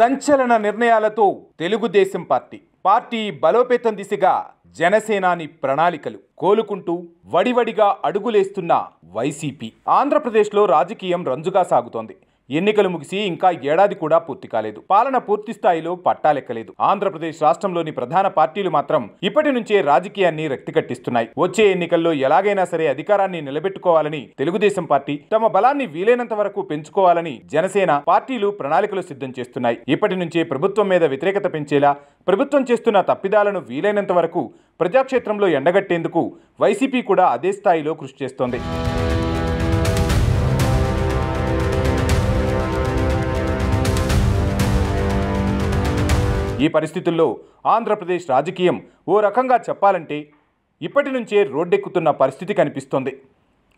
సంచలన నిర్ణయాలతో తెలుగుదేశం పార్టీ బలోపేతం దిశగా జనసేనాని ప్రణాళికలు కోలుకుంటూ వడివడిగా అడుగులేస్తున్న వైసీపీ. ఆంధ్రప్రదేశ్లో రాజకీయం రంజుగా సాగుతోంది. ఎన్నికలు ముగిసి ఇంకా ఏడాది కూడా పూర్తి కాలేదు. పాలన పూర్తి స్థాయిలో పట్టాలెక్కలేదు. ఆంధ్రప్రదేశ్ రాష్ట్రంలోని ప్రధాన పార్టీలు మాత్రం ఇప్పటి నుంచే రాజకీయాన్ని రక్తికట్టిస్తున్నాయి. వచ్చే ఎన్నికల్లో ఎలాగైనా సరే అధికారాన్ని నిలబెట్టుకోవాలని తెలుగుదేశం పార్టీ, తమ బలాన్ని వీలైనంత వరకు పెంచుకోవాలని జనసేన పార్టీలు ప్రణాళికలు సిద్ధం చేస్తున్నాయి. ఇప్పటి నుంచే ప్రభుత్వం మీద వ్యతిరేకత పెంచేలా, ప్రభుత్వం చేస్తున్న తప్పిదాలను వీలైనంత వరకు ప్రజాక్షేత్రంలో ఎండగట్టేందుకు వైసీపీ కూడా అదే స్థాయిలో కృషి చేస్తోంది. ఈ పరిస్థితుల్లో ఆంధ్రప్రదేశ్ రాజకీయం ఓ రకంగా చెప్పాలంటే ఇప్పటి నుంచే రోడ్డెక్కుతున్న పరిస్థితి కనిపిస్తోంది.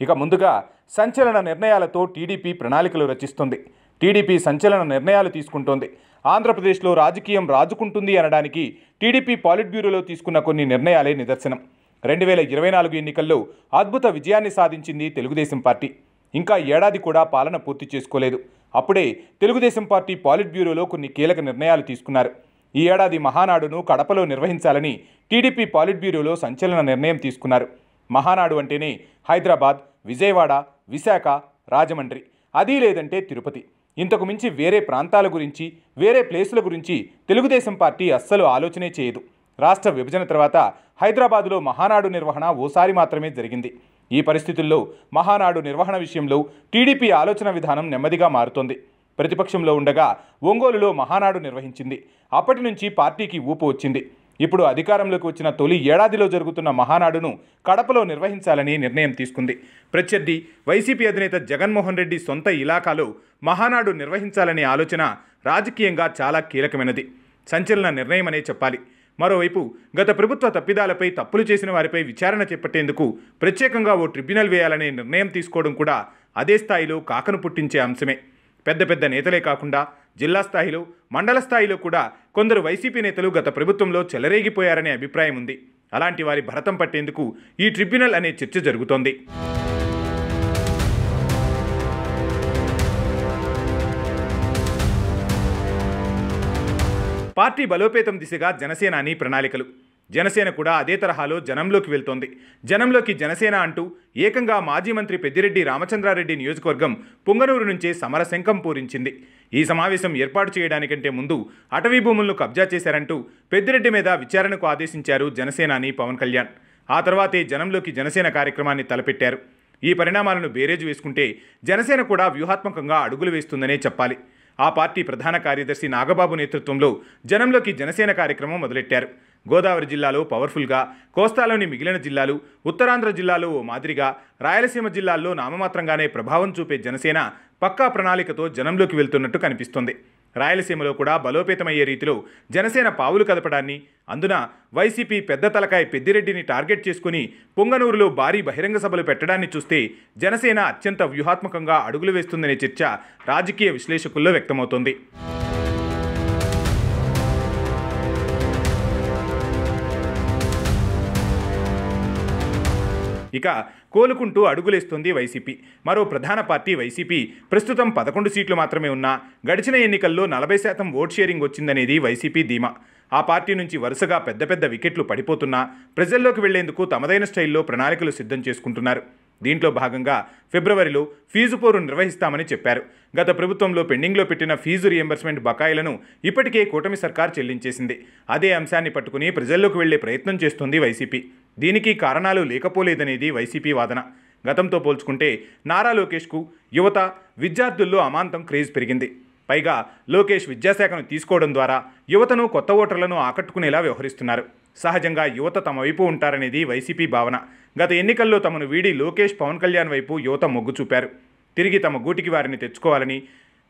ఇక ముందుగా సంచలన నిర్ణయాలతో టీడీపీ ప్రణాళికలు రచిస్తుంది. టీడీపీ సంచలన నిర్ణయాలు తీసుకుంటోంది. ఆంధ్రప్రదేశ్లో రాజకీయం రాజుకుంటుంది అనడానికి టీడీపీ పాలిట్ బ్యూరోలో తీసుకున్న కొన్ని నిర్ణయాలే నిదర్శనం. 2024 ఎన్నికల్లో అద్భుత విజయాన్ని సాధించింది తెలుగుదేశం పార్టీ. ఇంకా ఏడాది కూడా పాలన పూర్తి చేసుకోలేదు. అప్పుడే తెలుగుదేశం పార్టీ పాలిట్ బ్యూరోలో కొన్ని కీలక నిర్ణయాలు తీసుకున్నారు. ఈ ఏడాది మహానాడును కడపలో నిర్వహించాలని టీడీపీ పాలిట్ బ్యూరోలో సంచలన నిర్ణయం తీసుకున్నారు. మహానాడు అంటేనే హైదరాబాద్, విజయవాడ, విశాఖ, రాజమండ్రి, అది లేదంటే తిరుపతి. ఇంతకు మించి వేరే ప్రాంతాల గురించి, వేరే ప్లేసుల గురించి తెలుగుదేశం పార్టీ అస్సలు ఆలోచనే చేయదు. రాష్ట్ర విభజన తర్వాత హైదరాబాదులో మహానాడు నిర్వహణ ఓసారి మాత్రమే జరిగింది. ఈ పరిస్థితుల్లో మహానాడు నిర్వహణ విషయంలో టీడీపీ ఆలోచన విధానం నెమ్మదిగా మారుతోంది. ప్రతిపక్షంలో ఉండగా ఒంగోలులో మహానాడు నిర్వహించింది. అప్పటి నుంచి పార్టీకి ఊపు వచ్చింది. ఇప్పుడు అధికారంలోకి వచ్చిన తొలి ఏడాదిలో జరుగుతున్న మహానాడును కడపలో నిర్వహించాలని నిర్ణయం తీసుకుంది. ప్రత్యర్థి వైసీపీ అధినేత జగన్మోహన్ రెడ్డి సొంత ఇలాకాలో మహానాడు నిర్వహించాలనే ఆలోచన రాజకీయంగా చాలా కీలకమైనది. సంచలన నిర్ణయం అనే చెప్పాలి. మరోవైపు గత ప్రభుత్వ తప్పిదాలపై, తప్పులు చేసిన వారిపై విచారణ చేపట్టేందుకు ప్రత్యేకంగా ఓ ట్రిబ్యునల్ వేయాలనే నిర్ణయం తీసుకోవడం కూడా అదే స్థాయిలో కాకను పుట్టించే అంశమే. పెద్ద పెద్ద నేతలే కాకుండా జిల్లా స్థాయిలో, మండల స్థాయిలో కూడా కొందరు వైసీపీ నేతలు గత ప్రభుత్వంలో చెలరేగిపోయారనే అభిప్రాయం ఉంది. అలాంటి వారి భరతం పట్టేందుకు ఈ ట్రిబ్యునల్ అనే చర్చ జరుగుతోంది. పార్టీ బలోపేతం దిశగా జనసేనాని ప్రణాళికలు. జనసేన కూడా అదే తరహాలో జనంలోకి వెళ్తోంది. జనంలోకి జనసేన అంటూ ఏకంగా మాజీ మంత్రి పెద్దిరెడ్డి రామచంద్రారెడ్డి నియోజకవర్గం పుంగనూరు నుంచే సమరశంఖం పూరించింది. ఈ సమావేశం ఏర్పాటు చేయడానికంటే ముందు అటవీ భూములను కబ్జా చేశారంటూ పెద్దిరెడ్డి మీద విచారణకు ఆదేశించారు జనసేనాని పవన్ కళ్యాణ్. ఆ తర్వాతే జనంలోకి జనసేన కార్యక్రమాన్ని తలపెట్టారు. ఈ పరిణామాలను బేరేజు వేసుకుంటే జనసేన కూడా వ్యూహాత్మకంగా అడుగులు వేస్తుందనే చెప్పాలి. ఆ పార్టీ ప్రధాన కార్యదర్శి నాగబాబు నేతృత్వంలో జనంలోకి జనసేన కార్యక్రమం మొదలెట్టారు. గోదావరి జిల్లాలో పవర్ఫుల్గా, కోస్తాలోని మిగిలిన జిల్లాలు, ఉత్తరాంధ్ర జిల్లాలో ఓ మాదిరిగా, రాయలసీమ జిల్లాల్లో నామమాత్రంగానే ప్రభావం చూపే జనసేన పక్కా ప్రణాళికతో జనంలోకి వెళ్తున్నట్టు కనిపిస్తోంది. రాయలసీమలో కూడా బలోపేతమయ్యే రీతిలో జనసేన పావులు కదపడాన్ని, అందున వైసీపీ పెద్ద తలకాయ పెద్దిరెడ్డిని టార్గెట్ చేసుకుని పొంగనూరులో భారీ బహిరంగ సభలు పెట్టడాన్ని చూస్తే జనసేన అత్యంత వ్యూహాత్మకంగా అడుగులు వేస్తుందనే చర్చ రాజకీయ విశ్లేషకుల్లో వ్యక్తమవుతోంది. ఇక కోలుకుంటూ అడుగులేస్తుంది వైసీపీ. మరో ప్రధాన పార్టీ వైసీపీ ప్రస్తుతం 11 సీట్లు మాత్రమే ఉన్నా గడిచిన ఎన్నికల్లో 40% ఓట్ షేరింగ్ వచ్చిందనేది వైసీపీ ధీమా. ఆ పార్టీ నుంచి వరుసగా పెద్ద పెద్ద వికెట్లు పడిపోతున్నా ప్రజల్లోకి వెళ్లేందుకు తమదైన స్టైల్లో ప్రణాళికలు సిద్ధం చేసుకుంటున్నారు. దీంట్లో భాగంగా ఫిబ్రవరిలో ఫీజు పోరు నిర్వహిస్తామని చెప్పారు. గత ప్రభుత్వంలో పెండింగ్లో పెట్టిన ఫీజు రియంబర్స్మెంట్ బకాయిలను ఇప్పటికే కూటమి సర్కార్ చెల్లించేసింది. అదే అంశాన్ని పట్టుకుని ప్రజల్లోకి వెళ్లే ప్రయత్నం చేస్తుంది వైసీపీ. దీనికి కారణాలు లేకపోలేదనేది వైసీపీ వాదన. గతంతో పోల్చుకుంటే నారా లోకేష్కు యువత, విద్యార్థుల్లో అమాంతం క్రేజ్ పెరిగింది. పైగా లోకేష్ విద్యాశాఖను తీసుకోవడం ద్వారా యువతను, కొత్త ఓటర్లను ఆకట్టుకునేలా వ్యవహరిస్తున్నారు. సహజంగా యువత తమ వైపు ఉంటారనేది వైసీపీ భావన. గత ఎన్నికల్లో తమను వీడి లోకేష్, పవన్ కళ్యాణ్ వైపు యువత మొగ్గు చూపారు. తిరిగి తమ గూటికి వారిని తెచ్చుకోవాలని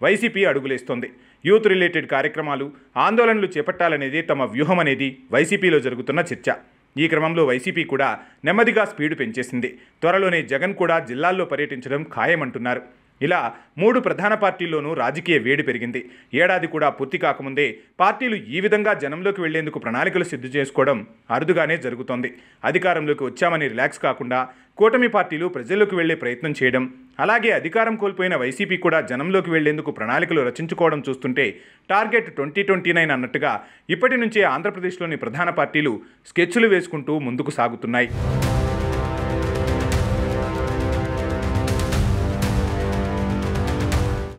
వైసీపీ అడుగులేస్తోంది. యూత్ రిలేటెడ్ కార్యక్రమాలు, ఆందోళనలు చేపట్టాలనేది తమ వ్యూహం అనేది వైసీపీలో జరుగుతున్న చర్చ. ఈ క్రమంలో వైసీపీ కూడా నెమ్మదిగా స్పీడు పెంచేసింది. త్వరలోనే జగన్ కూడా జిల్లాల్లో పర్యటించడం ఖాయమంటున్నారు. ఇలా 3 ప్రధాన పార్టీల్లోనూ రాజకీయ వేడి పెరిగింది. ఏడాది కూడా పూర్తి కాకముందే పార్టీలు ఈ విధంగా జనంలోకి వెళ్లేందుకు ప్రణాళికలు సిద్ధం చేసుకోవడం అరుదుగానే జరుగుతోంది. అధికారంలోకి వచ్చామని రిలాక్స్ కాకుండా కూటమి పార్టీలు ప్రజల్లోకి వెళ్లే ప్రయత్నం చేయడం, అలాగే అధికారం కోల్పోయిన వైసీపీ కూడా జనంలోకి వెళ్లేందుకు ప్రణాళికలు రచించుకోవడం చూస్తుంటే టార్గెట్ 2029 అన్నట్టుగా ఇప్పటి నుంచే ఆంధ్రప్రదేశ్లోని ప్రధాన పార్టీలు స్కెచ్లు వేసుకుంటూ ముందుకు సాగుతున్నాయి.